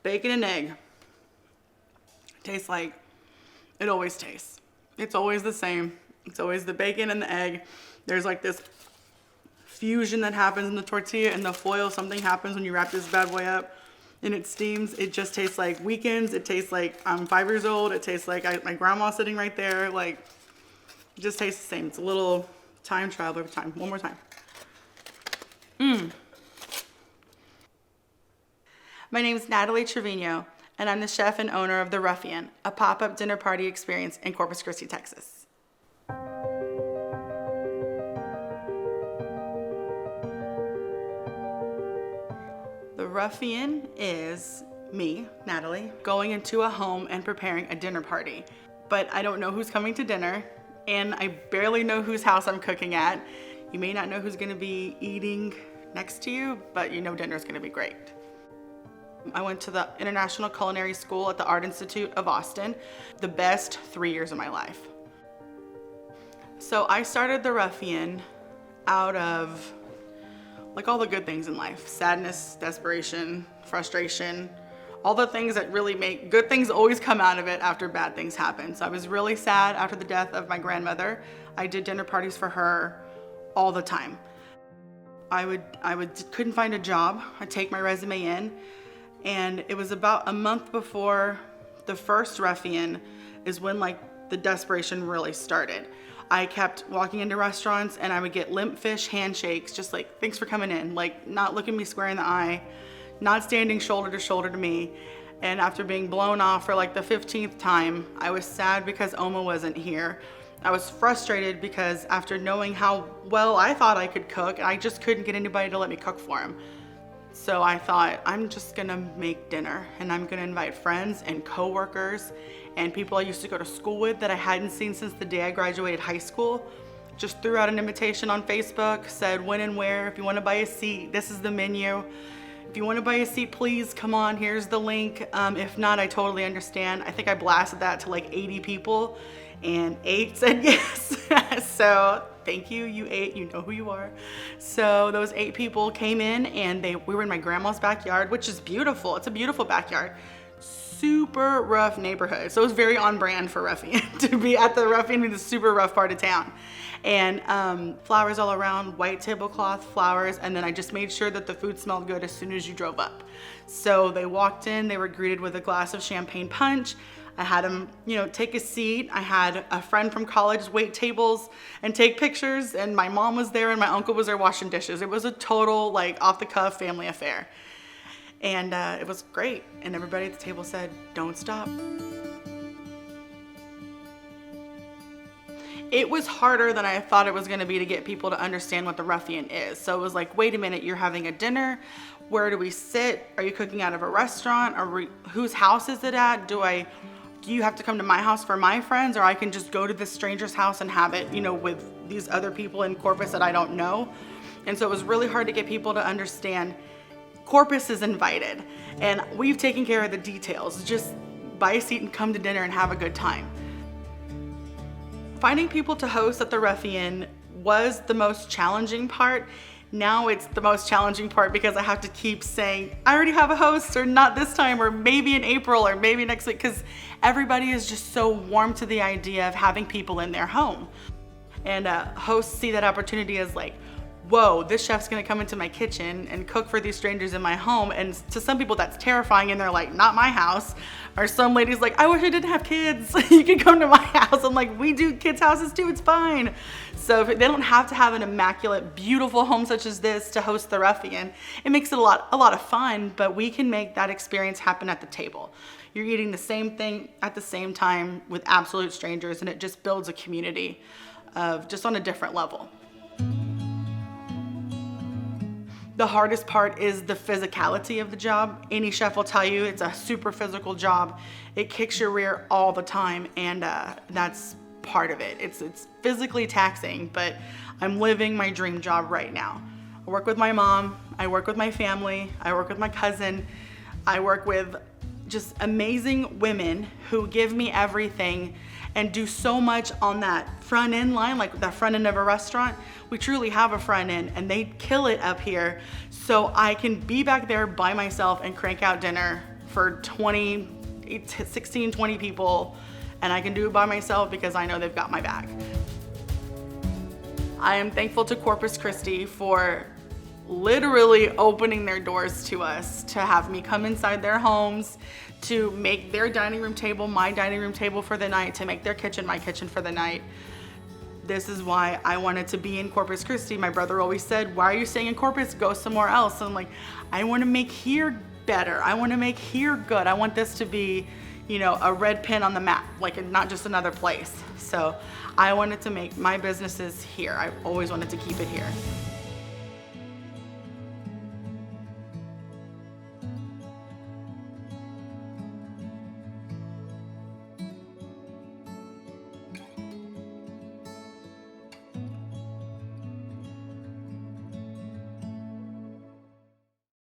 bacon and egg. Tastes like it always tastes. It's always the same. It's always the bacon and the egg. There's like this fusion that happens in the tortilla and the foil. Something happens when you wrap this bad boy up and it steams. It just tastes like weekends. It tastes like I'm 5 years old. It tastes like my grandma sitting right there. Like, it just tastes the same. It's a little time traveler time. One more time. My name is Natalie Trevino, and I'm the chef and owner of The Ruffian, a pop-up dinner party experience in Corpus Christi, Texas. The Ruffian is me, Natalie, going into a home and preparing a dinner party. But I don't know who's coming to dinner, and I barely know whose house I'm cooking at. You may not know who's gonna be eating next to you, but you know dinner's gonna be great. I went to the International Culinary School at the Art Institute of Austin, the best 3 years of my life. So I started The Ruffian out of like all the good things in life: sadness, desperation, frustration, all the things that really make good things always come out of it after bad things happen. So I was really sad after the death of my grandmother. I did dinner parties for her all the time. I couldn't find a job. I'd take my resume in, and it was about a month before the first Ruffian is when like the desperation really started. I kept walking into restaurants and I would get limp fish handshakes, just like, thanks for coming in, like not looking me square in the eye, not standing shoulder to me. And after being blown off for like the 15th time, I was sad because Oma wasn't here. I was frustrated because after knowing how well I thought I could cook, I just couldn't get anybody to let me cook for him. So I thought, I'm just gonna make dinner and I'm gonna invite friends and coworkers and people I used to go to school with that I hadn't seen since the day I graduated high school. Just threw out an invitation on Facebook, said when and where. If you wanna buy a seat, this is the menu. If you wanna buy a seat, please come on, here's the link. If not, I totally understand. I think I blasted that to like 80 people and 8 said yes. So thank you, you 8, you know who you are. So those 8 people came in and we were in my grandma's backyard, which is beautiful. It's a beautiful backyard. Super rough neighborhood. So it was very on brand for Ruffian to be at the Ruffian in the super rough part of town. And flowers all around, white tablecloth flowers, and then I just made sure that the food smelled good as soon as you drove up. So they walked in, they were greeted with a glass of champagne punch. I had them, take a seat. I had a friend from college wait tables and take pictures, and my mom was there and my uncle was there washing dishes. It was a total like off the cuff family affair. And it was great. And everybody at the table said, don't stop. It was harder than I thought it was gonna be to get people to understand what the Ruffian is. So it was like, wait a minute, you're having a dinner. Where do we sit? Are you cooking out of a restaurant? Whose house is it at? Do you have to come to my house for my friends, or I can just go to this stranger's house and have it, with these other people in Corpus that I don't know? And so it was really hard to get people to understand Corpus is invited and we've taken care of the details. Just buy a seat and come to dinner and have a good time. Finding people to host at the Ruffian was the most challenging part. Now it's the most challenging part because I have to keep saying, I already have a host, or not this time, or maybe in April, or maybe next week, because everybody is just so warm to the idea of having people in their home. And hosts see that opportunity as like, whoa, this chef's gonna come into my kitchen and cook for these strangers in my home. And to some people that's terrifying and they're like, not my house. Or some ladies like, I wish I didn't have kids. You can come to my house. I'm like, we do kids' houses too, it's fine. So if they don't have to have an immaculate, beautiful home such as this to host the Ruffian. It makes it a lot of fun, but we can make that experience happen at the table. You're eating the same thing at the same time with absolute strangers, and it just builds a community of just on a different level. The hardest part is the physicality of the job. Any chef will tell you it's a super physical job. It kicks your rear all the time, and that's part of it. It's physically taxing, but I'm living my dream job right now. I work with my mom, I work with my family, I work with my cousin, I work with just amazing women who give me everything and do so much on that front end line, like the front end of a restaurant. We truly have a front end, and they kill it up here. So I can be back there by myself and crank out dinner for 16, 20 people, and I can do it by myself because I know they've got my back. I am thankful to Corpus Christi for literally opening their doors to us, to have me come inside their homes, to make their dining room table my dining room table for the night, to make their kitchen my kitchen for the night. This is why I wanted to be in Corpus Christi. My brother always said, why are you staying in Corpus? Go somewhere else. And I'm like, I want to make here better. I want to make here good. I want this to be, you know, a red pin on the map, like not just another place. So I wanted to make my businesses here. I always wanted to keep it here.